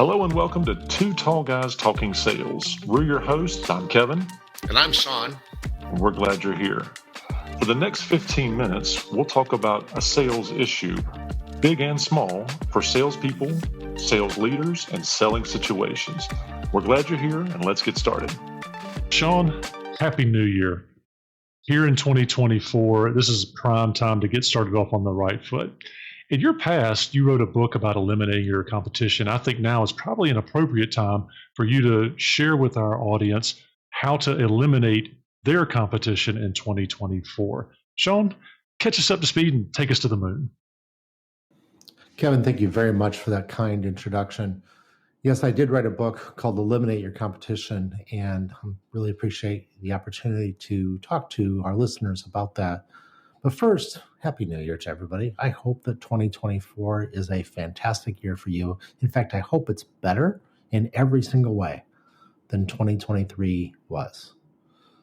Hello and welcome to Two Tall Guys Talking Sales. We're your hosts. I'm Kevin. And I'm Sean. And we're glad you're here. For the next 15 minutes, we'll talk about a sales issue, big and small, for salespeople, sales leaders, and selling situations. We're glad you're here, and let's get started. Sean, Happy New Year. Here in 2024, this is prime time to get started off on the right foot. In your past, you wrote a book about eliminating your competition. I think now is probably an appropriate time for you to share with our audience how to eliminate their competition in 2024. Sean, catch us up to speed and take us to the moon. Kevin, thank you very much for that kind introduction. Yes, I did write a book called Eliminate Your Competition, and I really appreciate the opportunity to talk to our listeners about that. But first, Happy New Year to everybody. I hope that 2024 is a fantastic year for you. In fact, I hope it's better in every single way than 2023 was.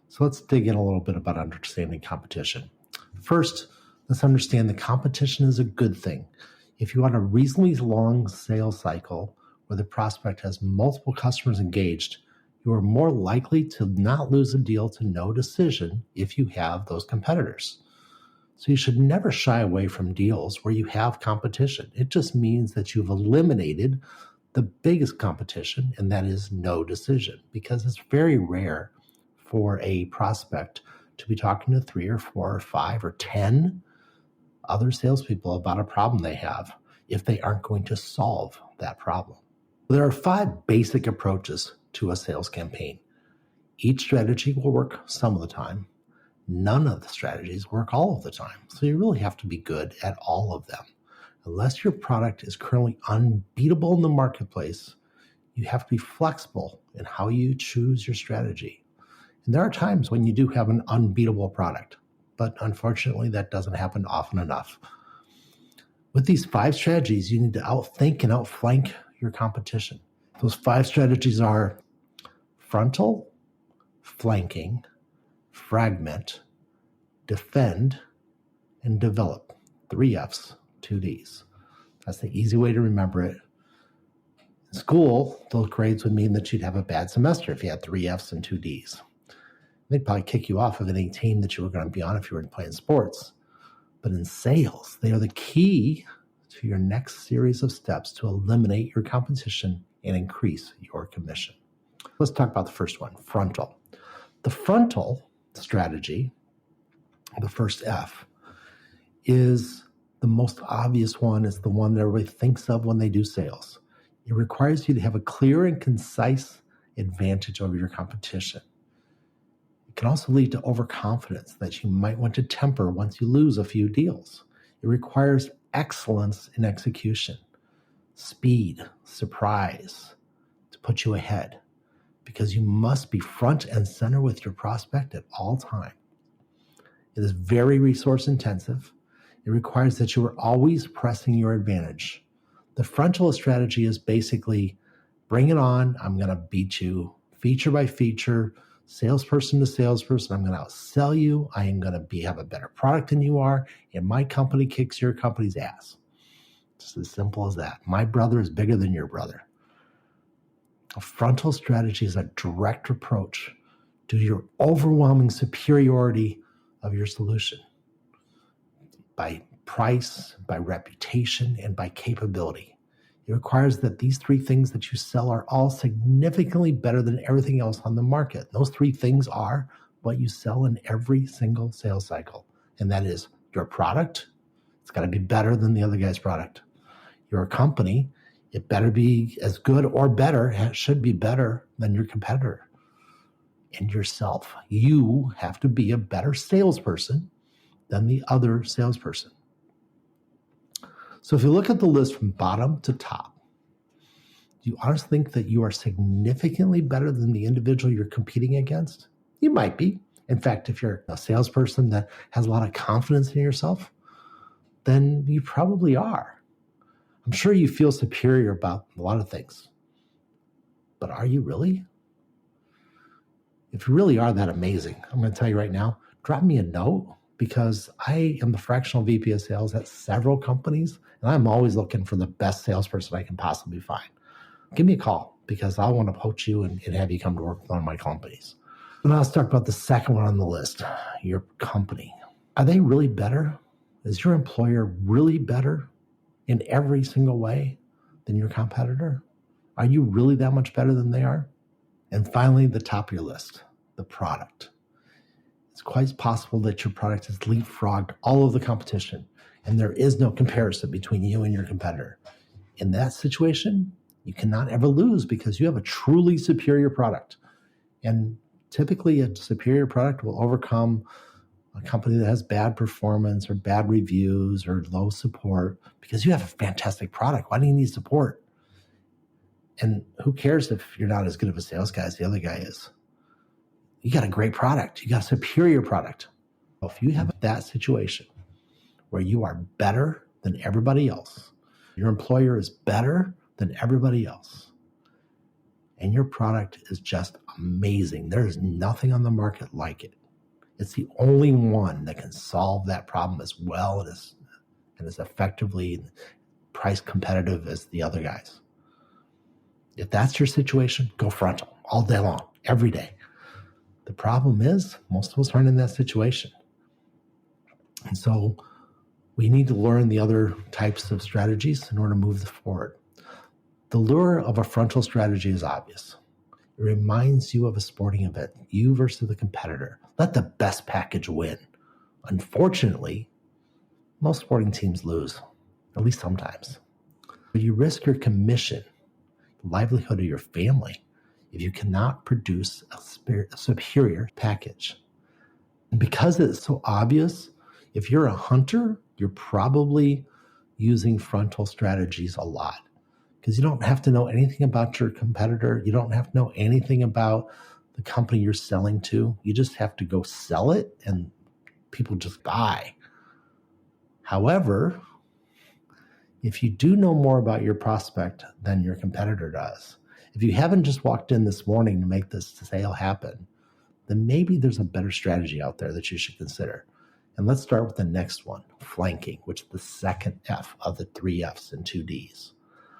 So let's dig in a little bit about understanding competition. First, let's understand that competition is a good thing. If you want a reasonably long sales cycle where the prospect has multiple customers engaged, you are more likely to not lose a deal to no decision if you have those competitors. So you should never shy away from deals where you have competition. It just means that you've eliminated the biggest competition, and that is no decision, because it's very rare for a prospect to be talking to 3 or 4 or 5 or 10 other salespeople about a problem they have if they aren't going to solve that problem. There are 5 basic approaches to a sales campaign. Each strategy will work some of the time. None of the strategies work all of the time. So you really have to be good at all of them. Unless your product is currently unbeatable in the marketplace, you have to be flexible in how you choose your strategy. And there are times when you do have an unbeatable product, but unfortunately that doesn't happen often enough. With these 5 strategies, you need to outthink and outflank your competition. Those 5 strategies are frontal, flanking, fragment, defend, and develop. 3 F's, 2 D's. That's the easy way to remember it. In school, those grades would mean that you'd have a bad semester if you had 3 F's and 2 D's. They'd probably kick you off of any team that you were going to be on if you were playing sports. But in sales, they are the key to your next series of steps to eliminate your competition and increase your commission. Let's talk about the first one, frontal. The frontal strategy, the first F, is the most obvious one. It's the one that everybody thinks of when they do sales. It requires you to have a clear and concise advantage over your competition. It can also lead to overconfidence that you might want to temper once you lose a few deals. It requires excellence in execution, speed, surprise to put you ahead, because you must be front and center with your prospect at all times. It is very resource intensive. It requires that you are always pressing your advantage. The frontal strategy is basically, bring it on, I'm going to beat you feature by feature, salesperson to salesperson. I'm going to outsell you. I am going to have a better product than you are, and my company kicks your company's ass. Just as simple as that. My brother is bigger than your brother. A frontal strategy is a direct approach to your overwhelming superiority of your solution by price, by reputation, and by capability. It requires that these 3 things that you sell are all significantly better than everything else on the market. Those 3 things are what you sell in every single sales cycle. And that is your product. It's got to be better than the other guy's product. Your company, it better be as good or better. It should be better than your competitor. And yourself. You have to be a better salesperson than the other salesperson. So if you look at the list from bottom to top, do you honestly think that you are significantly better than the individual you're competing against? You might be. In fact, if you're a salesperson that has a lot of confidence in yourself, then you probably are. I'm sure you feel superior about a lot of things. But are you really? If you really are that amazing, I'm going to tell you right now, drop me a note, because I am the fractional VP of sales at several companies, and I'm always looking for the best salesperson I can possibly find. give me a call because I want to poach you and have you come to work with one of my companies. And now let's talk about the second one on the list, your company. Are they really better? Is your employer really better in every single way than your competitor? Are you really that much better than they are? And finally, the top of your list, the product. It's quite possible that your product has leapfrogged all of the competition, and there is no comparison between you and your competitor. In that situation, you cannot ever lose because you have a truly superior product. And typically, a superior product will overcome a company that has bad performance or bad reviews or low support because you have a fantastic product. Why do you need support? And who cares if you're not as good of a sales guy as the other guy is? You got a great product. You got a superior product. If you have that situation where you are better than everybody else, your employer is better than everybody else, and your product is just amazing. There is nothing on the market like it. It's the only one that can solve that problem as well and as effectively price competitive as the other guys. If that's your situation, go frontal all day long, every day. The problem is most of us aren't in that situation. And so we need to learn the other types of strategies in order to move forward. The lure of a frontal strategy is obvious. It reminds you of a sporting event, you versus the competitor. Let the best package win. Unfortunately, most sporting teams lose, at least sometimes. But you risk your commission, the livelihood of your family, if you cannot produce a superior package. And because it's so obvious, if you're a hunter, you're probably using frontal strategies a lot because you don't have to know anything about your competitor. You don't have to know anything about the company you're selling to. You just have to go sell it and people just buy. However, if you do know more about your prospect than your competitor does, if you haven't just walked in this morning to make this sale happen, then maybe there's a better strategy out there that you should consider. And let's start with the next one, flanking, which is the second F of the 3 Fs and 2 Ds.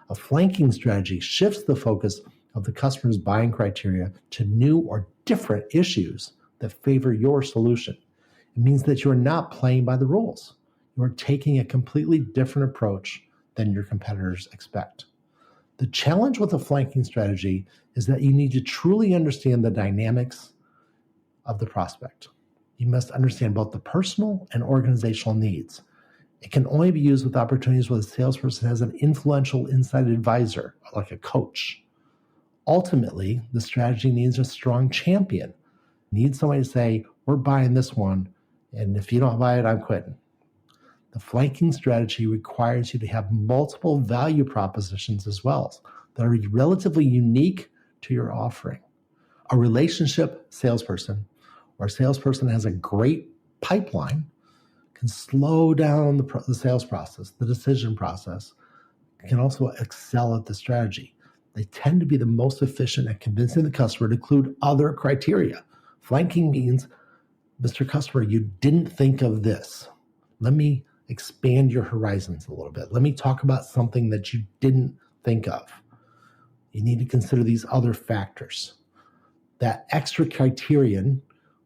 A flanking strategy shifts the focus of the customer's buying criteria to new or different issues that favor your solution. It means that you're not playing by the rules. You're taking a completely different approach than your competitors expect. The challenge with a flanking strategy is that you need to truly understand the dynamics of the prospect. You must understand both the personal and organizational needs. It can only be used with opportunities where the salesperson has an influential inside advisor, like a coach. Ultimately, the strategy needs a strong champion. It needs somebody to say, we're buying this one, and if you don't buy it, I'm quitting. The flanking strategy requires you to have multiple value propositions as well that are relatively unique to your offering. A relationship salesperson or a salesperson has a great pipeline can slow down the sales process, the decision process, can also excel at the strategy. They tend to be the most efficient at convincing the customer to include other criteria. Flanking means, Mr. Customer, you didn't think of this. Let me expand your horizons a little bit. Let me talk about something that you didn't think of. You need to consider these other factors. That extra criterion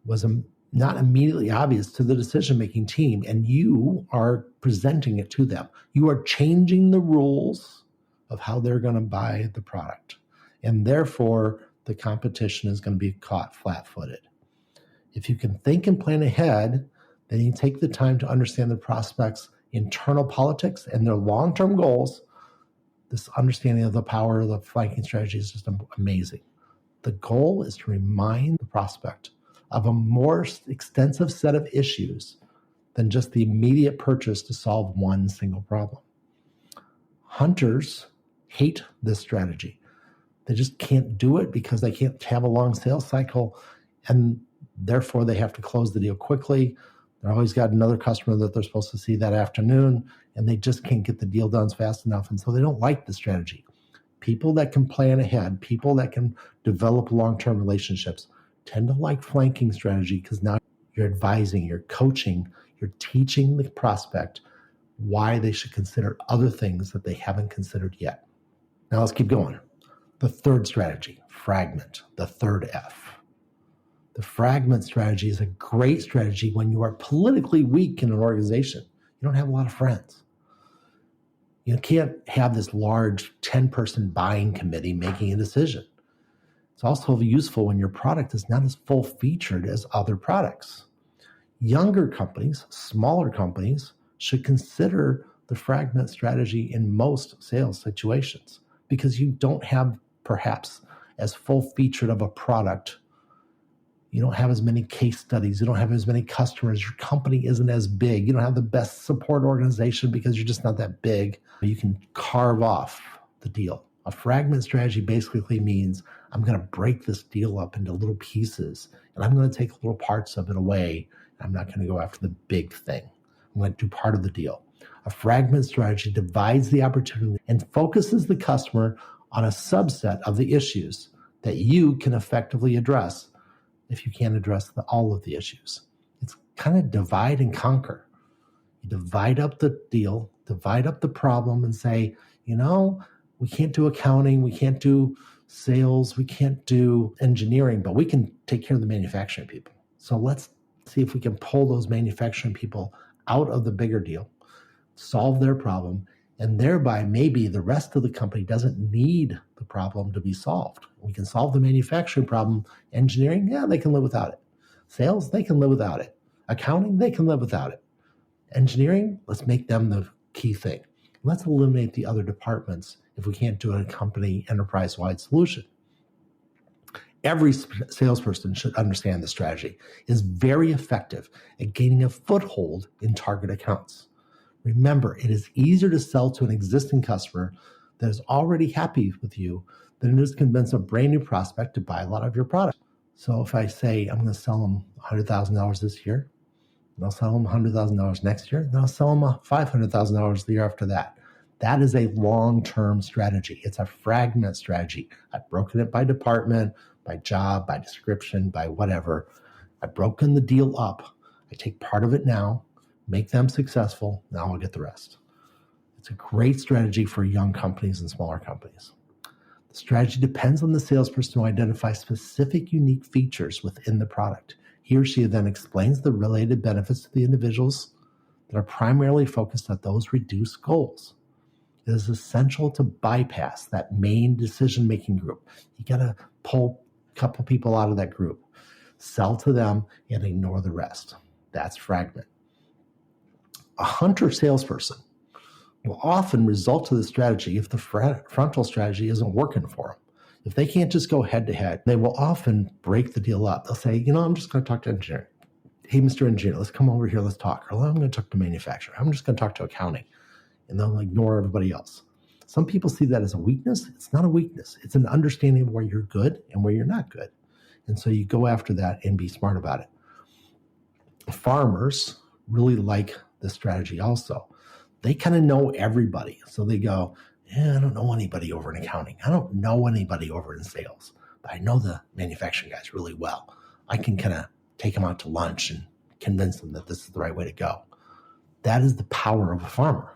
was not immediately obvious to the decision-making team, and you are presenting it to them. You are changing the rules of how they're going to buy the product, and therefore the competition is going to be caught flat-footed. If you can think and plan ahead, then you take the time to understand the prospect's internal politics and their long-term goals. This understanding of the power of the flanking strategy is just amazing. The goal is to remind the prospect of a more extensive set of issues than just the immediate purchase to solve one single problem. Hunters hate this strategy. They just can't do it because they can't have a long sales cycle, and therefore they have to close the deal quickly. They've always got another customer that they're supposed to see that afternoon, and they just can't get the deal done fast enough, and so they don't like the strategy. People that can plan ahead, people that can develop long-term relationships tend to like flanking strategy because now you're advising, you're coaching, you're teaching the prospect why they should consider other things that they haven't considered yet. Now let's keep going. The third strategy, fragment, the third F. The fragment strategy is a great strategy when you are politically weak in an organization. You don't have a lot of friends. You can't have this large 10-person buying committee making a decision. It's also useful when your product is not as full-featured as other products. Younger companies, smaller companies, should consider the fragment strategy in most sales situations because you don't have perhaps as full-featured of a product. You don't have as many case studies. You don't have as many customers. Your company isn't as big. You don't have the best support organization because you're just not that big. You can carve off the deal. A fragment strategy basically means I'm going to break this deal up into little pieces, and I'm going to take little parts of it away. I'm not going to go after the big thing. I'm going to do part of the deal. A fragment strategy divides the opportunity and focuses the customer on a subset of the issues that you can effectively address if you can't address all of the issues. It's kind of divide and conquer. You divide up the deal, divide up the problem, and say, we can't do accounting, we can't do sales, we can't do engineering, but we can take care of the manufacturing people. So let's see if we can pull those manufacturing people out of the bigger deal, solve their problem, and thereby maybe the rest of the company doesn't need the problem to be solved. We can solve the manufacturing problem. Engineering, they can live without it. Sales, they can live without it. Accounting, they can live without it. Engineering, let's make them the key thing. Let's eliminate the other departments if we can't do a company enterprise-wide solution. Every salesperson should understand this strategy. It is very effective at gaining a foothold in target accounts. Remember, it is easier to sell to an existing customer that is already happy with you than it is to convince a brand new prospect to buy a lot of your product. So if I say I'm going to sell them $100,000 this year, and I'll sell them $100,000 next year, then I'll sell them $500,000 the year after that. That is a long-term strategy. It's a fragment strategy. I've broken it by department, by job, by description, by whatever. I've broken the deal up. I take part of it now, make them successful, now I'll get the rest. It's a great strategy for young companies and smaller companies. The strategy depends on the salesperson to identify specific unique features within the product. He or she then explains the related benefits to the individuals that are primarily focused on those reduced goals. It is essential to bypass that main decision-making group. You got to pull a couple people out of that group, sell to them, and ignore the rest. That's fragment. A hunter salesperson will often result to the strategy if the frontal strategy isn't working for them. If they can't just go head-to-head, they will often break the deal up. They'll say, I'm just going to talk to engineering. Hey, Mr. Engineer, let's come over here, let's talk. Or I'm going to talk to manufacturer. I'm just going to talk to accounting. And they'll ignore everybody else. Some people see that as a weakness. It's not a weakness. It's an understanding of where you're good and where you're not good. And so you go after that and be smart about it. Farmers really like this strategy also. They kind of know everybody. So they go, I don't know anybody over in accounting. I don't know anybody over in sales, but I know the manufacturing guys really well. I can kind of take them out to lunch and convince them that this is the right way to go. That is the power of a farmer.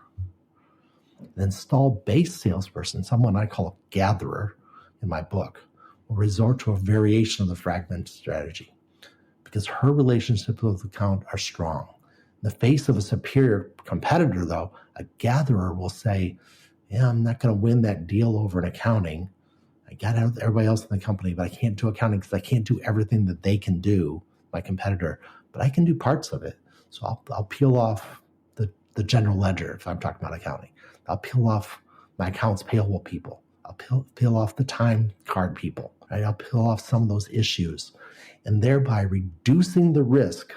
An install-based salesperson, someone I call a gatherer in my book, will resort to a variation of the fragment strategy because her relationships with the account are strong. In the face of a superior competitor, though, a gatherer will say, I'm not going to win that deal over in accounting. I got everybody else in the company, but I can't do accounting because I can't do everything that they can do, my competitor, but I can do parts of it. So I'll peel off the general ledger if I'm talking about accounting. I'll peel off my accounts payable people. I'll peel off the time card people. Right? I'll peel off some of those issues and thereby reducing the risk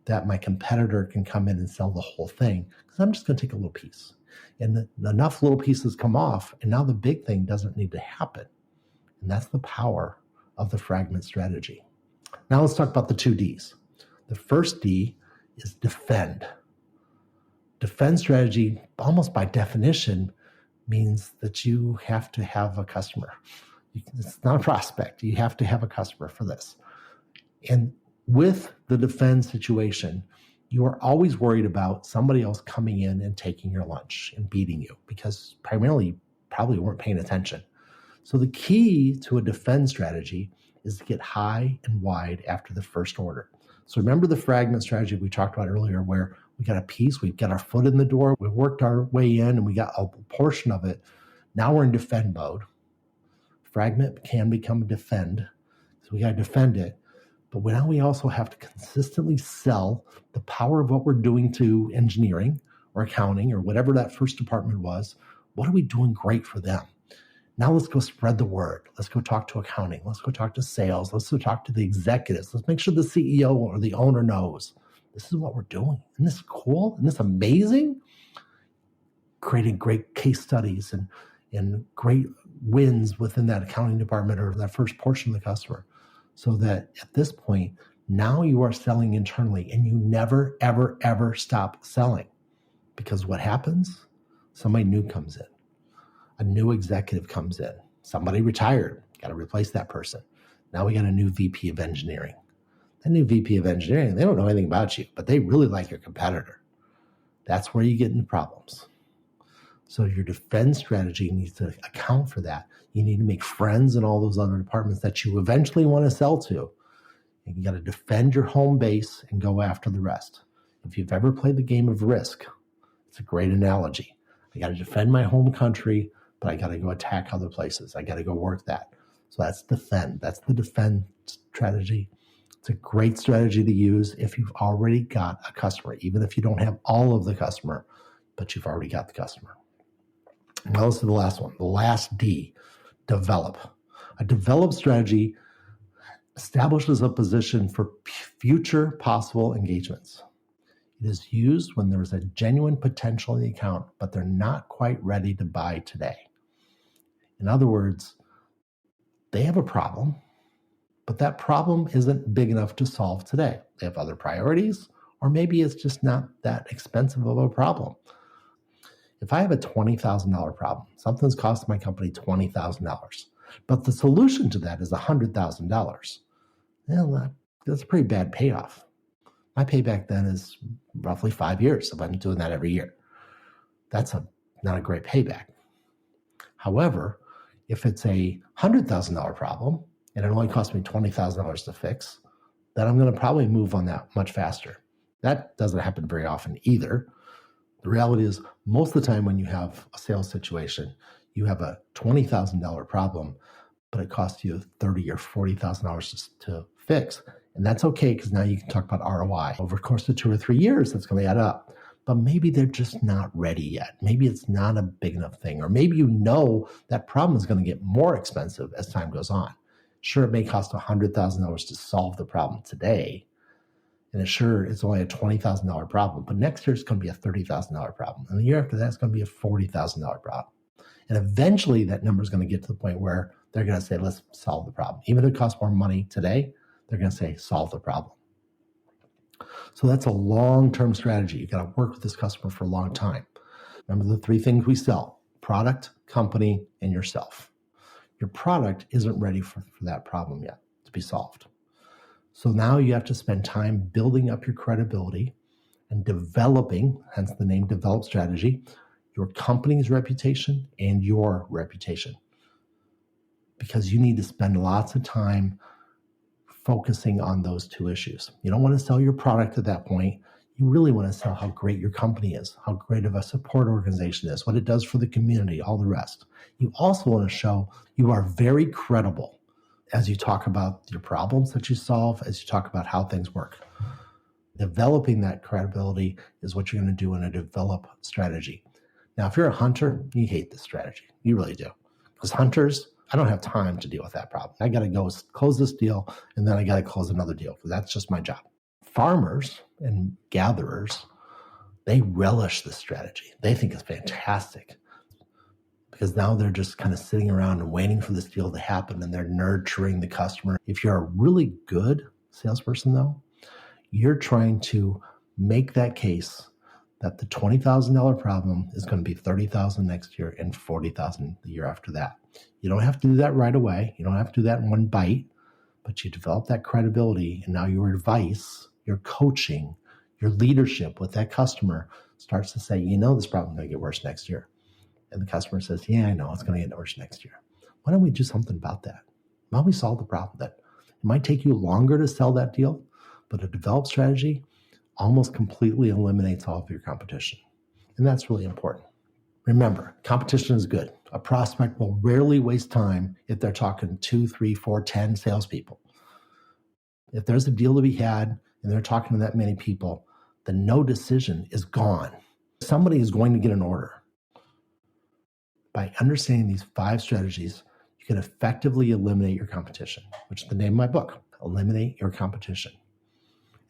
that my competitor can come in and sell the whole thing because I'm just going to take a little piece. And enough little pieces come off, and now the big thing doesn't need to happen. And that's the power of the fragment strategy. Now let's talk about the 2 Ds. The first D is defend. Defend strategy, almost by definition, means that you have to have a customer. It's not a prospect. You have to have a customer for this. And with the defend situation, you are always worried about somebody else coming in and taking your lunch and beating you because primarily you probably weren't paying attention. So the key to a defend strategy is to get high and wide after the first order. So remember the fragment strategy we talked about earlier, where we got a piece, we've got our foot in the door, we worked our way in, and we got a portion of it. Now we're in defend mode. Fragment can become a defend. So we got to defend it. But now we also have to consistently sell the power of what we're doing to engineering or accounting or whatever that first department was. What are we doing great for them? Now let's go spread the word. Let's go talk to accounting. Let's go talk to sales. Let's go talk to the executives. Let's make sure the CEO or the owner knows this is what we're doing. Isn't this cool? Isn't this amazing? Creating great case studies and great wins within that accounting department or that first portion of the customer. So that at this point, now you are selling internally and you never, ever, ever stop selling. Because what happens? Somebody new comes in. A new executive comes in. Somebody retired. Got to replace that person. Now we got a new VP of engineering. That new VP of engineering, they don't know anything about you, but they really like your competitor. That's where you get into problems. So your defense strategy needs to account for that. You need to make friends in all those other departments that you eventually want to sell to. And you got to defend your home base and go after the rest. If you've ever played the game of Risk, it's a great analogy. I got to defend my home country, but I got to go attack other places. I got to go work that. So that's defend. That's the defend strategy. It's a great strategy to use if you've already got a customer, even if you don't have all of the customer, but you've already got the customer. Now let's do the last one. The last D, develop. A develop strategy establishes a position for future possible engagements. It is used when there is a genuine potential in the account, but they're not quite ready to buy today. In other words, they have a problem, but that problem isn't big enough to solve today. They have other priorities, or maybe it's just not that expensive of a problem. If I have a $20,000 problem, something's cost my company $20,000, but the solution to that is $100,000. Well, that's a pretty bad payoff. My payback then is roughly 5 years if I'm doing that every year. That's not a great payback. However, if it's a $100,000 problem and it only costs me $20,000 to fix, then I'm going to probably move on that much faster. That doesn't happen very often either. The reality is most of the time when you have a sales situation, you have a $20,000 problem, but it costs you $30,000 or $40,000 to fix. And that's okay because now you can talk about ROI. Over the course of 2 or 3 years, that's going to add up. But maybe they're just not ready yet. Maybe it's not a big enough thing. Or maybe you know that problem is going to get more expensive as time goes on. Sure, it may cost $100,000 to solve the problem today. And it's only a $20,000 problem. But next year, it's going to be a $30,000 problem. And the year after that, it's going to be a $40,000 problem. And eventually, that number is going to get to the point where they're going to say, let's solve the problem. Even if it costs more money today, they're going to say, solve the problem. So that's a long-term strategy. You got to work with this customer for a long time. Remember the 3 things we sell: product, company, and yourself. Your product isn't ready for that problem yet to be solved. So now you have to spend time building up your credibility and developing, hence the name develop strategy, your company's reputation and your reputation. Because you need to spend lots of time focusing on those 2 issues. You don't want to sell your product at that point. You really want to sell how great your company is, how great of a support organization is, what it does for the community, all the rest. You also want to show you are very credible as you talk about your problems that you solve, as you talk about how things work. Developing that credibility is what you're going to do in a develop strategy. Now, if you're a hunter, you hate this strategy. You really do. Because hunters, I don't have time to deal with that problem. I got to go close this deal, and then I got to close another deal because that's just my job. Farmers and gatherers, they relish this strategy. They think it's fantastic because now they're just kind of sitting around and waiting for this deal to happen, and they're nurturing the customer. If you're a really good salesperson, though, you're trying to make that case that the $20,000 problem is going to be $30,000 next year and $40,000 the year after that. You don't have to do that right away. You don't have to do that in one bite, but you develop that credibility, and now your advice, your coaching, your leadership with that customer starts to say, this problem is going to get worse next year. And the customer says, yeah, I know it's going to get worse next year. Why don't we do something about that? Why don't we solve the problem? That it might take you longer to sell that deal, but a developed strategy almost completely eliminates all of your competition. And that's really important. Remember, competition is good. A prospect will rarely waste time if they're talking 2, 3, 4, 10 salespeople. If there's a deal to be had and they're talking to that many people, the no decision is gone. Somebody is going to get an order. By understanding these 5 strategies, you can effectively eliminate your competition, which is the name of my book, Eliminate Your Competition.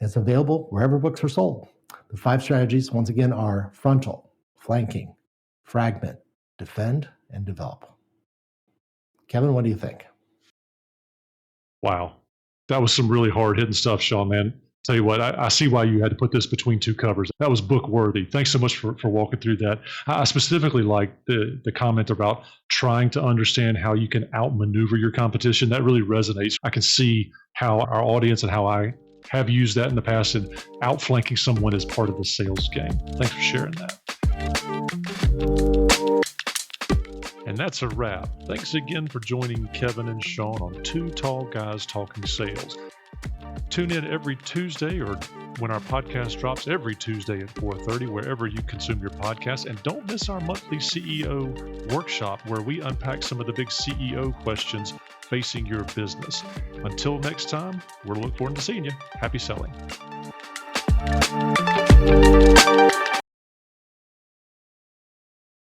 And it's available wherever books are sold. The 5 strategies, once again, are frontal, flanking, fragment, defend, and develop. Kevin, what do you think? Wow. That was some really hard-hitting stuff, Sean, man. Tell you what, I see why you had to put this between 2 covers. That was book worthy. Thanks so much for walking through that. I specifically like the comment about trying to understand how you can outmaneuver your competition. That really resonates. I can see how our audience and how I have used that in the past, and outflanking someone is part of the sales game. Thanks for sharing that. And that's a wrap. Thanks again for joining Kevin and Sean on Two Tall Guys Talking Sales. Tune in every Tuesday, or when our podcast drops every Tuesday at 4:30, wherever you consume your podcast. And don't miss our monthly CEO workshop, where we unpack some of the big CEO questions facing your business. Until next time, we're looking forward to seeing you. Happy selling.